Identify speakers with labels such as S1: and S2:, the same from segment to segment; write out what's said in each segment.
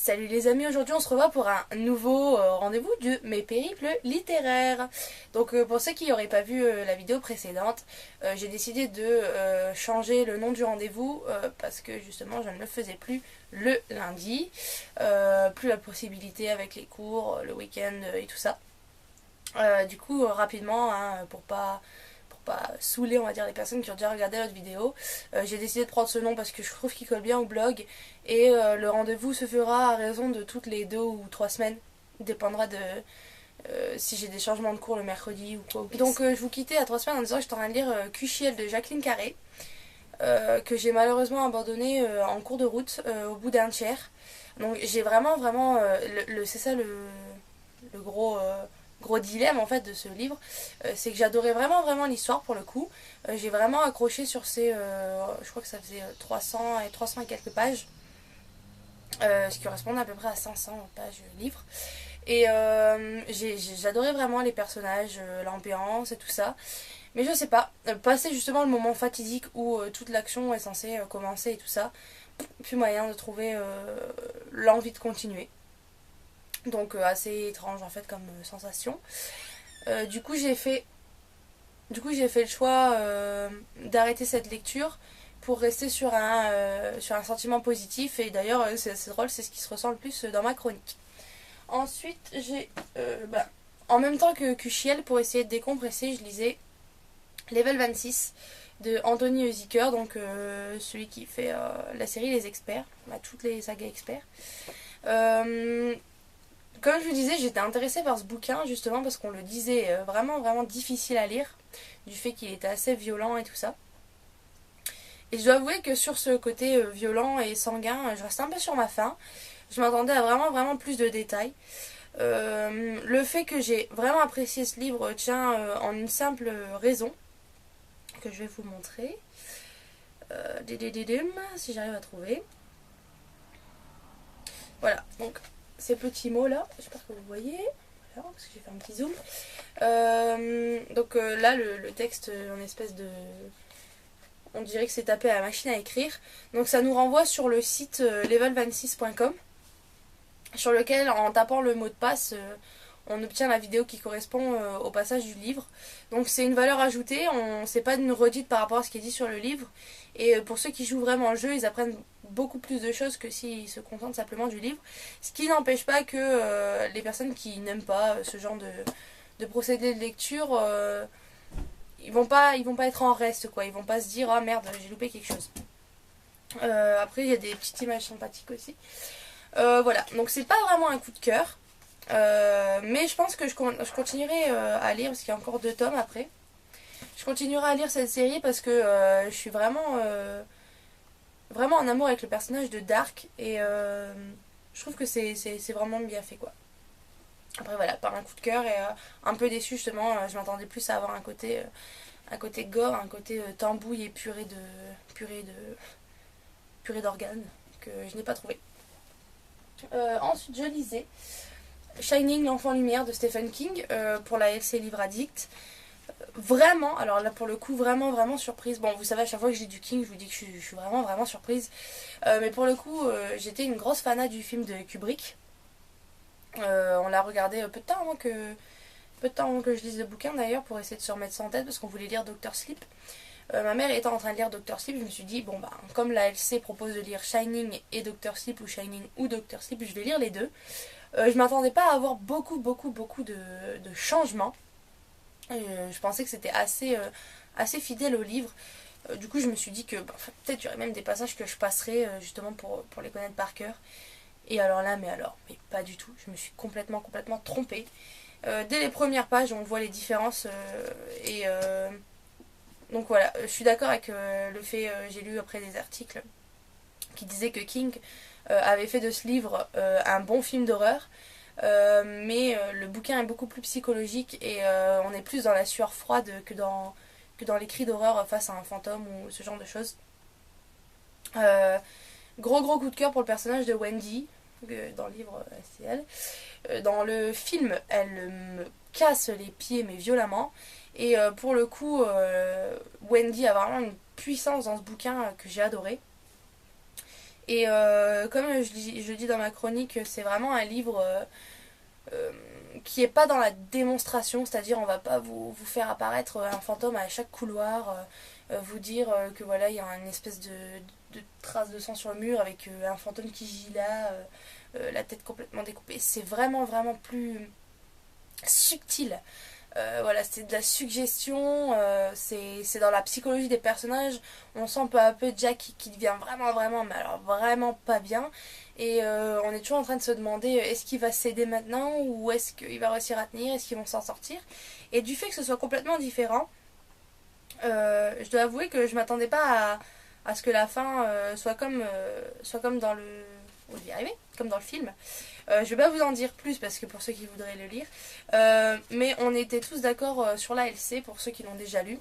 S1: Salut les amis, aujourd'hui on se revoit pour un nouveau rendez-vous de mes périples littéraires. Donc pour ceux qui n'auraient pas vu la vidéo précédente, j'ai décidé de changer le nom du rendez-vous parce que justement je ne le faisais plus le lundi. Plus la possibilité avec les cours, le week-end et tout ça. Du coup rapidement, hein, pour pas saouler on va dire les personnes qui ont déjà regardé notre vidéo, j'ai décidé de prendre ce nom parce que je trouve qu'il colle bien au blog et le rendez-vous se fera à raison de toutes les 2 ou 3 semaines. Il dépendra de si j'ai des changements de cours le mercredi ou quoi. Donc je vous quittais à 3 semaines en disant que j'étais en train de lire QCL de Jacqueline Carré, que j'ai malheureusement abandonné en cours de route au bout d'un tiers. Donc j'ai vraiment c'est ça le gros dilemme en fait de ce livre, c'est que j'adorais vraiment l'histoire pour le coup. J'ai vraiment accroché sur ces je crois que ça faisait 300 et quelques pages, ce qui correspond à peu près à 500 pages livre. Et j'adorais vraiment les personnages, l'ambiance et tout ça. Mais je sais pas, passer justement le moment fatidique où toute l'action est censée commencer et tout ça, plus moyen de trouver l'envie de continuer. Donc assez étrange en fait comme sensation. Du coup j'ai fait le choix d'arrêter cette lecture pour rester sur un sentiment positif. Et d'ailleurs c'est assez drôle, c'est ce qui se ressent le plus dans ma chronique. Ensuite en même temps que QCL, pour essayer de décompresser, je lisais Level 26 de Anthony Heusiker, donc celui qui fait la série Les Experts, toutes les sagas experts. Comme je vous disais, j'étais intéressée par ce bouquin justement parce qu'on le disait vraiment difficile à lire, du fait qu'il était assez violent et tout ça. Et je dois avouer que sur ce côté violent et sanguin, je restais un peu sur ma faim. Je m'attendais à vraiment plus de détails. Le fait que j'ai vraiment apprécié ce livre tient en une simple raison, que je vais vous montrer. Si j'arrive à trouver. Voilà, donc ces petits mots là, j'espère que vous voyez, voilà, parce que j'ai fait un petit zoom. Là le texte en espèce de, on dirait que c'est tapé à la machine à écrire. Donc ça nous renvoie sur le site level26.com, sur lequel en tapant le mot de passe on obtient la vidéo qui correspond au passage du livre. Donc c'est une valeur ajoutée, c'est pas une redite par rapport à ce qui est dit sur le livre. Et pour ceux qui jouent vraiment le jeu, ils apprennent beaucoup plus de choses que s'ils se contentent simplement du livre. Ce qui n'empêche pas que les personnes qui n'aiment pas ce genre de procédé de lecture, ils vont pas être en reste quoi. Ils vont pas se dire ah merde j'ai loupé quelque chose. Après il y a des petites images sympathiques aussi. Voilà, donc c'est pas vraiment un coup de cœur. Mais je pense que je continuerai à lire parce qu'il y a encore 2 tomes après. Je continuerai à lire cette série parce que je suis vraiment en amour avec le personnage de Dark et je trouve que c'est vraiment bien fait quoi. Après voilà, pas un coup de cœur et un peu déçu justement, je m'attendais plus à avoir un côté gore, un côté tambouille et purée d'organes que je n'ai pas trouvé. Ensuite je lisais Shining, l'enfant lumière de Stephen King pour la LC Livre Addict. Vraiment, alors là pour le coup vraiment surprise. Bon vous savez à chaque fois que je lis du King je vous dis que je suis vraiment surprise. Mais pour le coup j'étais une grosse fanat du film de Kubrick. On l'a regardé peu de temps avant que je lise le bouquin d'ailleurs, pour essayer de se remettre ça en tête parce qu'on voulait lire Dr Sleep. Ma mère étant en train de lire Dr Sleep, je me suis dit bon bah comme la LC propose de lire Shining et Dr Sleep ou Shining ou Dr Sleep, je vais lire les deux. Je m'attendais pas à avoir beaucoup de changements. Je pensais que c'était assez fidèle au livre. Du coup je me suis dit que peut-être il y aurait même des passages que je passerais justement pour les connaître par cœur. Et alors là, mais pas du tout. Je me suis complètement trompée. Dès les premières pages, on voit les différences. Donc voilà, je suis d'accord avec le fait, j'ai lu après des articles qui disaient que King avait fait de ce livre un bon film d'horreur. Mais le bouquin est beaucoup plus psychologique et on est plus dans la sueur froide que dans les cris d'horreur face à un fantôme ou ce genre de choses. Gros coup de cœur pour le personnage de Wendy. Dans le livre c'est elle. Dans le film elle me casse les pieds mais violemment. Et pour le coup Wendy a vraiment une puissance dans ce bouquin que j'ai adoré. Et comme je dis dans ma chronique, c'est vraiment un livre euh, qui est pas dans la démonstration, c'est-à-dire on va pas vous faire apparaître un fantôme à chaque couloir, vous dire que voilà il y a une espèce de trace de sang sur le mur avec un fantôme qui gît là, la tête complètement découpée. C'est vraiment vraiment plus subtil. Voilà, c'est de la suggestion, c'est dans la psychologie des personnages. On sent peu à peu Jack qui devient vraiment, vraiment, mais alors vraiment pas bien. Et on est toujours en train de se demander est-ce qu'il va céder maintenant ou est-ce qu'il va réussir à tenir, est-ce qu'ils vont s'en sortir. Et du fait que ce soit complètement différent, je dois avouer que je m'attendais pas à ce que la fin soit comme dans le. On va y arriver, comme dans le film. Je vais pas vous en dire plus parce que pour ceux qui voudraient le lire. Mais on était tous d'accord sur la LC pour ceux qui l'ont déjà lu.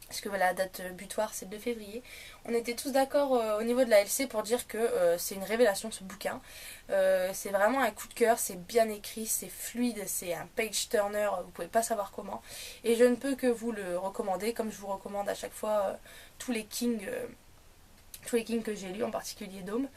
S1: Parce que voilà, la date butoir c'est le 2 février. On était tous d'accord au niveau de la LC pour dire que c'est une révélation ce bouquin. C'est vraiment un coup de cœur, c'est bien écrit, c'est fluide, c'est un page turner, vous pouvez pas savoir comment. Et je ne peux que vous le recommander, comme je vous recommande à chaque fois tous les Kings que j'ai lus, en particulier Dome.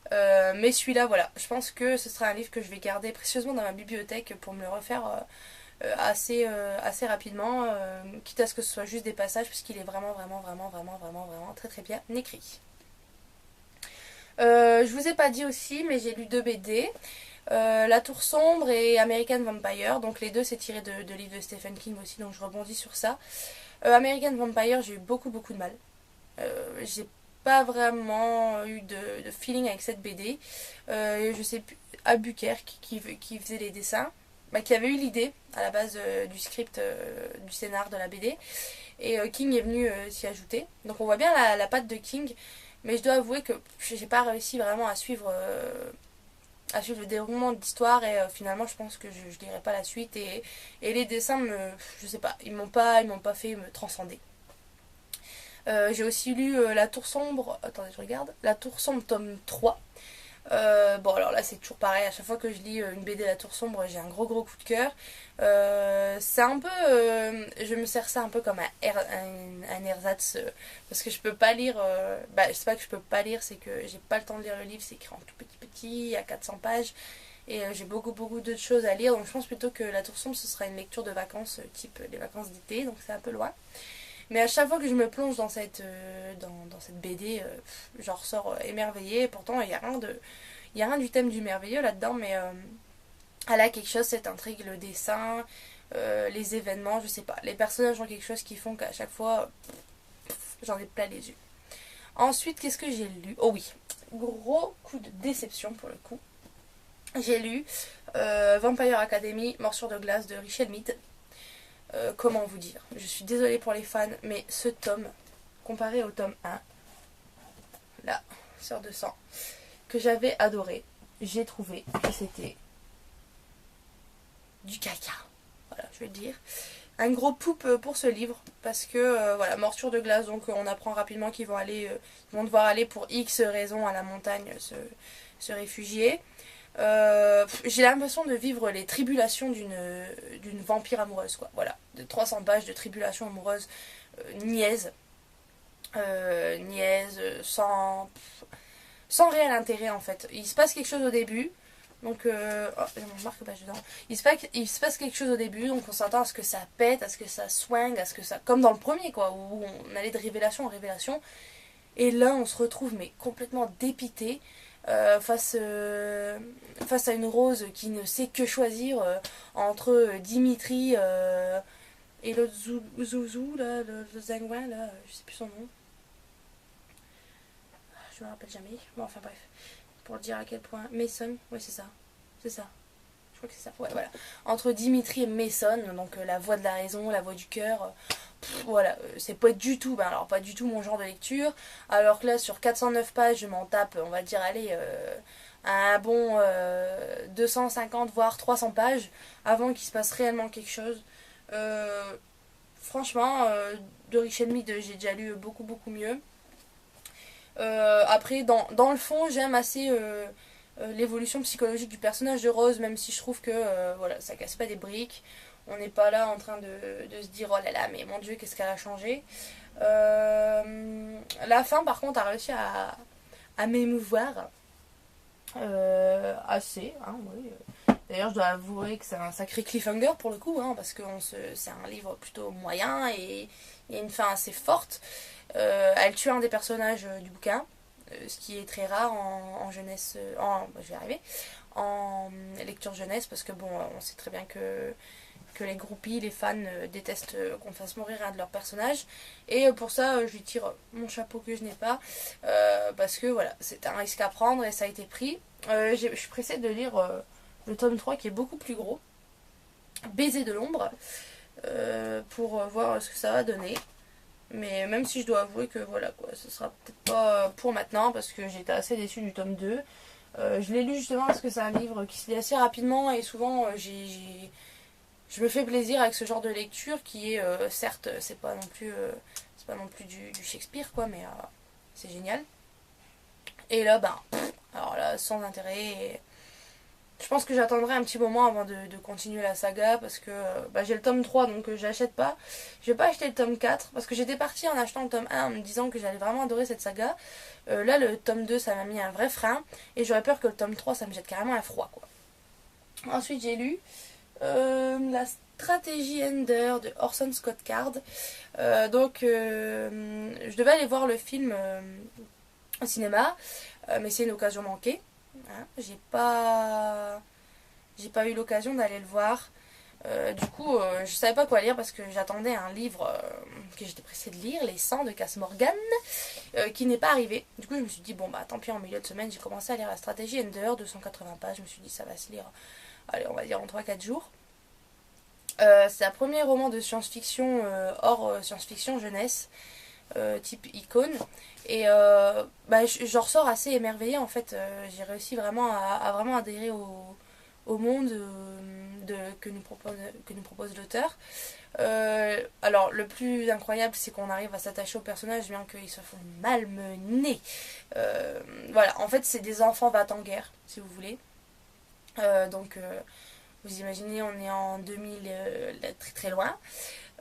S1: Mais celui-là, voilà, je pense que ce sera un livre que je vais garder précieusement dans ma bibliothèque pour me le refaire assez rapidement, quitte à ce que ce soit juste des passages, puisqu'il est vraiment, vraiment, vraiment, vraiment, vraiment, vraiment très très bien écrit. Je vous ai pas dit aussi, mais j'ai lu deux BD. La Tour Sombre et American Vampire, donc les deux c'est tiré de livres de Stephen King aussi, donc je rebondis sur ça. American Vampire, j'ai eu beaucoup beaucoup de mal. J'ai pas vraiment eu de feeling avec cette BD. Je sais plus, Albuquerque qui faisait les dessins, bah, qui avait eu l'idée à la base du script, du scénar de la BD. Et King est venu s'y ajouter. Donc on voit bien la patte de King. Mais je dois avouer que j'ai pas réussi vraiment à suivre le déroulement de l'histoire. Et finalement je pense que je lirai pas la suite. Et les dessins, je sais pas, ils m'ont pas fait me transcender. J'ai aussi lu La Tour Sombre. Attendez, je regarde. La Tour Sombre, tome 3. Bon, alors là, c'est toujours pareil. À chaque fois que je lis une BD La Tour Sombre, j'ai un gros coup de cœur. C'est un peu. Je me sers ça un peu comme un ersatz. Parce que je peux pas lire. Bah, c'est pas que je peux pas lire, c'est que j'ai pas le temps de lire le livre. C'est écrit en tout petit, à 400 pages. Et j'ai beaucoup d'autres choses à lire. Donc je pense plutôt que La Tour Sombre, ce sera une lecture de vacances, type les vacances d'été. Donc c'est un peu loin. Mais à chaque fois que je me plonge dans dans cette BD, j'en ressors émerveillée. Et pourtant, il y a rien du thème du merveilleux là-dedans, mais elle a quelque chose, cette intrigue, le dessin, les événements, je sais pas. Les personnages ont quelque chose qui font qu'à chaque fois, j'en ai plein les yeux. Ensuite, qu'est-ce que j'ai lu? Oh oui, gros coup de déception pour le coup. J'ai lu Vampire Academy, Morsure de glace de Richel Mead. Comment vous dire? Je suis désolée pour les fans, mais ce tome, comparé au tome 1, là, Sœur de sang, que j'avais adoré, j'ai trouvé que c'était du caca. Voilà, je vais le dire. Un gros poupe pour ce livre, parce que, voilà, morsure de glace, donc on apprend rapidement qu'ils vont devoir aller pour X raisons à la montagne se réfugier. J'ai l'impression de vivre les tribulations d'une vampire amoureuse, quoi. Voilà, de 300 pages de tribulations amoureuses niaises, sans réel intérêt en fait. Il se passe quelque chose au début, donc oh, j'ai mon marque-page dedans. Il se passe quelque chose au début, donc on s'attend à ce que ça pète, à ce que ça swing, à ce que ça, comme dans le premier quoi, où on allait de révélation en révélation. Et là, on se retrouve mais complètement dépité face à une Rose qui ne sait que choisir entre Dimitri et l'autre Zouzou, là, le Zangouin, là, je sais plus son nom. Je me rappelle jamais. Bon, enfin bref. Pour dire à quel point. Mason, oui, c'est ça. C'est ça. Je crois que c'est ça. Ouais, voilà. Entre Dimitri et Mason, donc la voix de la raison, la voix du cœur. Voilà, c'est pas du tout, ben alors pas du tout mon genre de lecture. Alors que là, sur 409 pages, je m'en tape, on va dire, allez, un bon 250 voire 300 pages avant qu'il se passe réellement quelque chose. Franchement, de Richel Mead, j'ai déjà lu beaucoup mieux. Après, dans le fond, j'aime assez l'évolution psychologique du personnage de Rose, même si je trouve que voilà, ça casse pas des briques. On n'est pas là en train de se dire oh là là, mais mon Dieu, qu'est-ce qu'elle a changé. La fin, par contre, a réussi à m'émouvoir. Assez, hein, oui. D'ailleurs, je dois avouer que c'est un sacré cliffhanger pour le coup, hein, parce que c'est un livre plutôt moyen et il y a une fin assez forte. Elle tue un des personnages du bouquin, ce qui est très rare en jeunesse, je vais arriver, en lecture jeunesse, parce que bon, on sait très bien que les groupies, les fans détestent qu'on fasse mourir un de leurs personnages. Et pour ça, je lui tire mon chapeau que je n'ai pas. Parce que voilà, c'est un risque à prendre et ça a été pris. Je suis pressée de lire le tome 3 qui est beaucoup plus gros. Baiser de l'ombre. Pour voir ce que ça va donner. Mais même si je dois avouer que voilà quoi, ce sera peut-être pas pour maintenant parce que j'étais assez déçue du tome 2. Je l'ai lu justement parce que c'est un livre qui se lit assez rapidement et souvent je me fais plaisir avec ce genre de lecture qui est certes c'est pas non plus du Shakespeare quoi, mais c'est génial. Et là alors là sans intérêt. Et je pense que j'attendrai un petit moment avant de continuer la saga parce que j'ai le tome 3 donc j'achète pas. Je vais pas acheter le tome 4 parce que j'étais partie en achetant le tome 1 en me disant que j'allais vraiment adorer cette saga. Là le tome 2 ça m'a mis un vrai frein et j'aurais peur que le tome 3 ça me jette carrément à froid quoi. Ensuite j'ai lu la stratégie Ender de Orson Scott Card. Je devais aller voir le film au cinéma, mais c'est une occasion manquée. Hein. J'ai pas eu l'occasion d'aller le voir. Je savais pas quoi lire parce que j'attendais un livre que j'étais pressée de lire, Les 100 de Cass Morgan, qui n'est pas arrivé. Du coup, je me suis dit, bon, tant pis, en milieu de semaine, j'ai commencé à lire la stratégie Ender, 280 pages. Je me suis dit, ça va se lire, allez, on va dire en 3-4 jours. C'est un premier roman de science-fiction hors science-fiction jeunesse, type icône. Et j'en ressors assez émerveillée en fait. J'ai réussi vraiment à vraiment adhérer au monde que nous propose l'auteur. Alors le plus incroyable c'est qu'on arrive à s'attacher aux personnages bien qu'ils se font malmener. Voilà, en fait c'est des enfants va-t-en-guerre si vous voulez. Vous imaginez, on est en 2000, très très loin.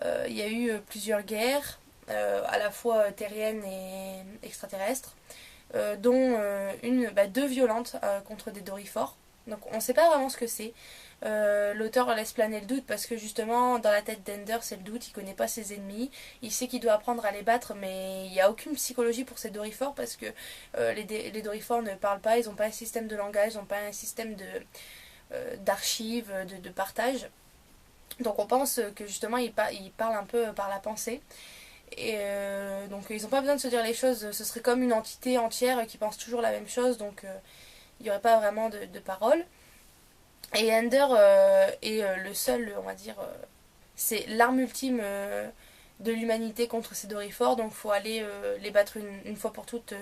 S1: Il y a eu plusieurs guerres, à la fois terriennes et extraterrestres, dont deux violentes contre des dorifores. Donc on ne sait pas vraiment ce que c'est. L'auteur laisse planer le doute parce que justement dans la tête d'Ender c'est le doute, il connaît pas ses ennemis, il sait qu'il doit apprendre à les battre mais il n'y a aucune psychologie pour ces dorifores parce que les dorifores ne parlent pas, ils n'ont pas un système de langage, ils n'ont pas un système d'archives, de partage. Donc on pense que justement ils parlent un peu par la pensée. Et donc ils n'ont pas besoin de se dire les choses, ce serait comme une entité entière qui pense toujours la même chose, donc il n'y aurait pas vraiment de parole. Et Ender est le seul, on va dire, c'est l'arme ultime de l'humanité contre ces dorifores, donc il faut aller les battre une fois pour toutes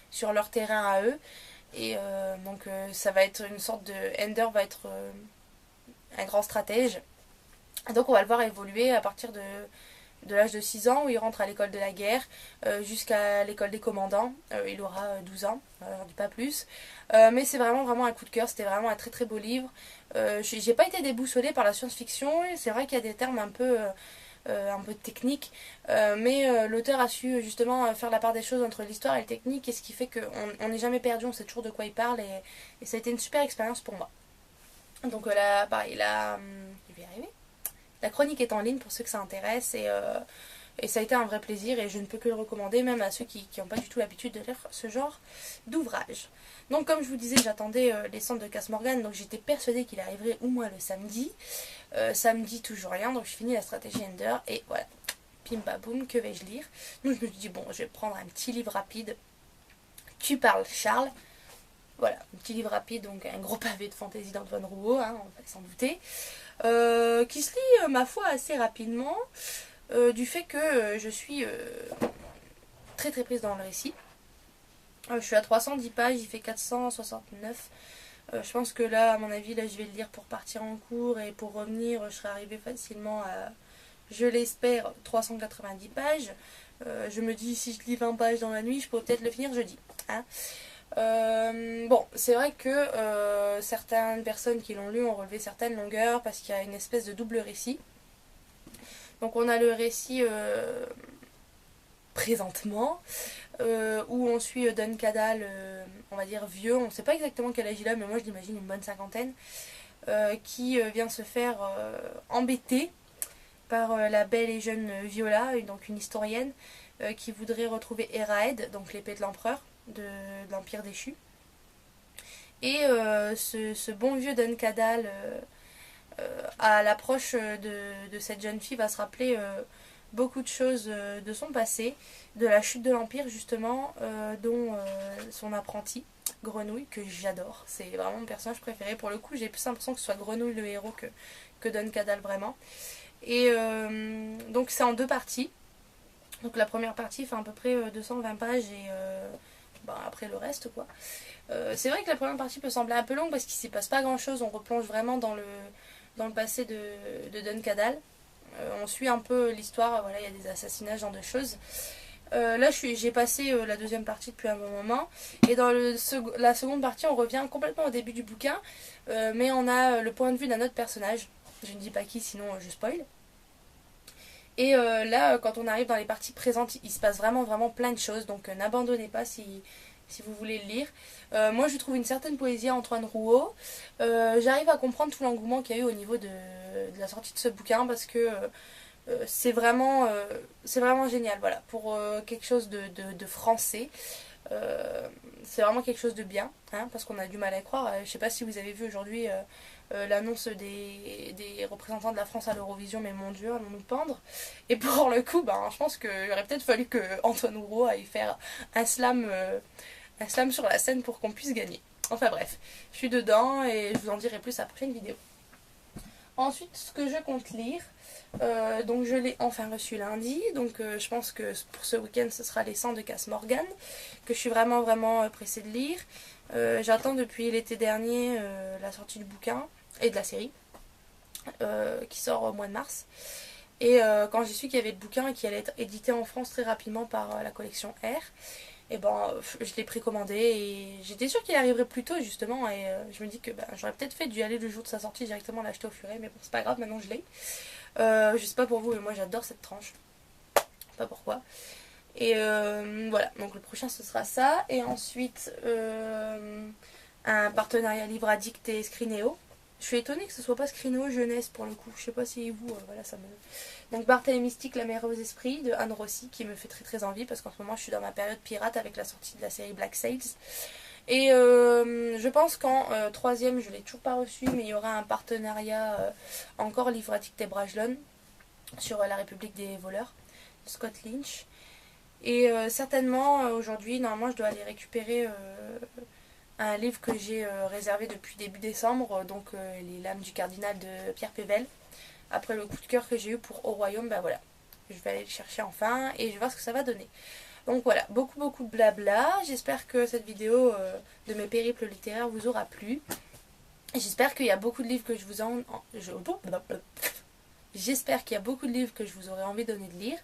S1: sur leur terrain à eux. Et ça va être une sorte de... Ender va être un grand stratège. Donc on va le voir évoluer à partir de l'âge de 6 ans où il rentre à l'école de la guerre jusqu'à l'école des commandants. Il aura 12 ans, j'en dis pas plus. Mais c'est vraiment un coup de cœur, c'était vraiment un très très beau livre. J'ai pas été déboussolée par la science-fiction, c'est vrai qu'il y a des termes un peu techniques, mais l'auteur a su justement faire la part des choses entre l'histoire et le technique, et ce qui fait qu'on n'est jamais perdu, on sait toujours de quoi il parle, et ça a été une super expérience pour moi. Donc là, pareil, je vais y arriver. La chronique est en ligne pour ceux que ça intéresse et ça a été un vrai plaisir et je ne peux que le recommander même à ceux qui n'ont pas du tout l'habitude de lire ce genre d'ouvrage. Donc comme je vous disais, j'attendais les cendres de Cass Morgan, donc j'étais persuadée qu'il arriverait au moins le samedi. Samedi toujours rien, donc je finis la stratégie Ender et voilà, pim baboum, que vais-je lire? Donc je me suis dit bon, je vais prendre un petit livre rapide. Tu parles Charles. Voilà, un petit livre rapide, donc un gros pavé de fantaisie d'Antoine Rouault, hein, on va s'en douter. Qui se lit, ma foi, assez rapidement, du fait que je suis très très prise dans le récit. Je suis à 310 pages, il fait 469. Je pense que là, à mon avis, là, je vais le lire pour partir en cours et pour revenir, je serai arrivée facilement à, je l'espère, 390 pages. Je me dis, si je lis 20 pages dans la nuit, je peux peut-être le finir jeudi. Hein. C'est vrai que certaines personnes qui l'ont lu ont relevé certaines longueurs parce qu'il y a une espèce de double récit. Donc on a le récit présentement, où on suit Don Cadal, on va dire vieux, on ne sait pas exactement quel âge il a, mais moi je l'imagine une bonne cinquantaine, qui vient se faire embêter par la belle et jeune Viola, donc une historienne, qui voudrait retrouver Eraed, donc l'épée de l'empereur de l'Empire déchu. Et ce bon vieux Don Cadal, à l'approche de cette jeune fille, va se rappeler beaucoup de choses de son passé, de la chute de l'Empire justement, dont son apprenti, Grenouille, que j'adore. C'est vraiment mon personnage préféré. Pour le coup, j'ai plus l'impression que ce soit Grenouille le héros que Don Cadal vraiment. Et donc c'est en deux parties. Donc la première partie fait à peu près 220 pages et après le reste quoi. C'est vrai que la première partie peut sembler un peu longue parce qu'il s'y passe pas grand chose, on replonge vraiment dans le passé de Don Cadal. On suit un peu l'histoire, voilà, il y a des assassinats, ce genre de choses. Là j'ai passé la deuxième partie depuis un bon moment et dans la seconde partie on revient complètement au début du bouquin, mais on a le point de vue d'un autre personnage. Je ne dis pas qui sinon je spoil. Et là, quand on arrive dans les parties présentes, il se passe vraiment plein de choses. Donc n'abandonnez pas si vous voulez le lire. Moi, je trouve une certaine poésie à Antoine Rouault. J'arrive à comprendre tout l'engouement qu'il y a eu au niveau de la sortie de ce bouquin parce que c'est vraiment génial. Voilà, pour quelque chose de français. C'est vraiment quelque chose de bien, hein, parce qu'on a du mal à croire. Je sais pas si vous avez vu aujourd'hui l'annonce des représentants de la France à l'Eurovision, mais mon Dieu, allons nous pendre. Et pour le coup, je pense qu'il aurait peut-être fallu que Antoine Rouault aille faire un slam sur la scène pour qu'on puisse gagner. Enfin bref, je suis dedans et je vous en dirai plus à la prochaine vidéo. Ensuite, ce que je compte lire, donc je l'ai enfin reçu lundi, donc je pense que pour ce week-end ce sera Les 100 de Cass Morgan, que je suis vraiment pressée de lire. J'attends depuis l'été dernier la sortie du bouquin et de la série, qui sort au mois de mars. Et quand j'ai su qu'il y avait le bouquin et qu'il allait être édité en France très rapidement par la collection R, et je l'ai précommandé et j'étais sûre qu'il arriverait plus tôt justement, et je me dis que j'aurais peut-être fait d'y aller le jour de sa sortie directement l'acheter au furet, mais bon c'est pas grave, maintenant je l'ai. Je sais pas pour vous mais moi j'adore cette tranche, pas pourquoi. Et voilà, donc le prochain ce sera ça, et ensuite un partenariat livre addict et Scrineo. Je suis étonnée que ce soit pas Scrineo jeunesse pour le coup, je sais pas si vous, voilà ça me... Donc Barthélemy Mystique, la mer aux esprits de Anne Rossi, qui me fait très envie parce qu'en ce moment je suis dans ma période pirate avec la sortie de la série Black Sails. Et je pense qu'en troisième, je l'ai toujours pas reçu, mais il y aura un partenariat encore livratique des Brajlon sur la République des voleurs de Scott Lynch. Et certainement aujourd'hui, normalement je dois aller récupérer un livre que j'ai réservé depuis début décembre, donc Les Lames du Cardinal de Pierre Pével. Après le coup de cœur que j'ai eu pour Au Royaume, voilà, je vais aller le chercher enfin et je vais voir ce que ça va donner. Donc voilà, beaucoup de blabla. J'espère que cette vidéo de mes périples littéraires vous aura plu. J'espère qu'il y a beaucoup de livres que je vous J'espère qu'il y a beaucoup de livres que je vous aurais envie de donner de lire.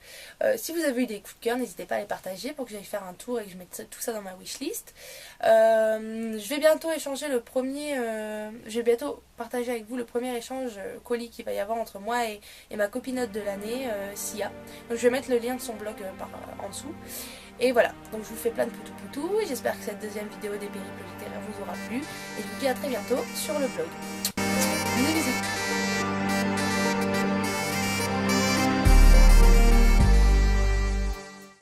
S1: Si vous avez eu des coups de cœur, n'hésitez pas à les partager pour que j'aille faire un tour et que je mette tout ça dans ma wishlist. Je vais bientôt échanger je vais bientôt partager avec vous le premier échange colis qu'il va y avoir entre moi et ma copinote de l'année, Sia. Donc je vais mettre le lien de son blog en dessous. Et voilà, donc je vous fais plein de poutous. J'espère que cette deuxième vidéo des périples littéraires vous aura plu. Et je vous dis à très bientôt sur le blog.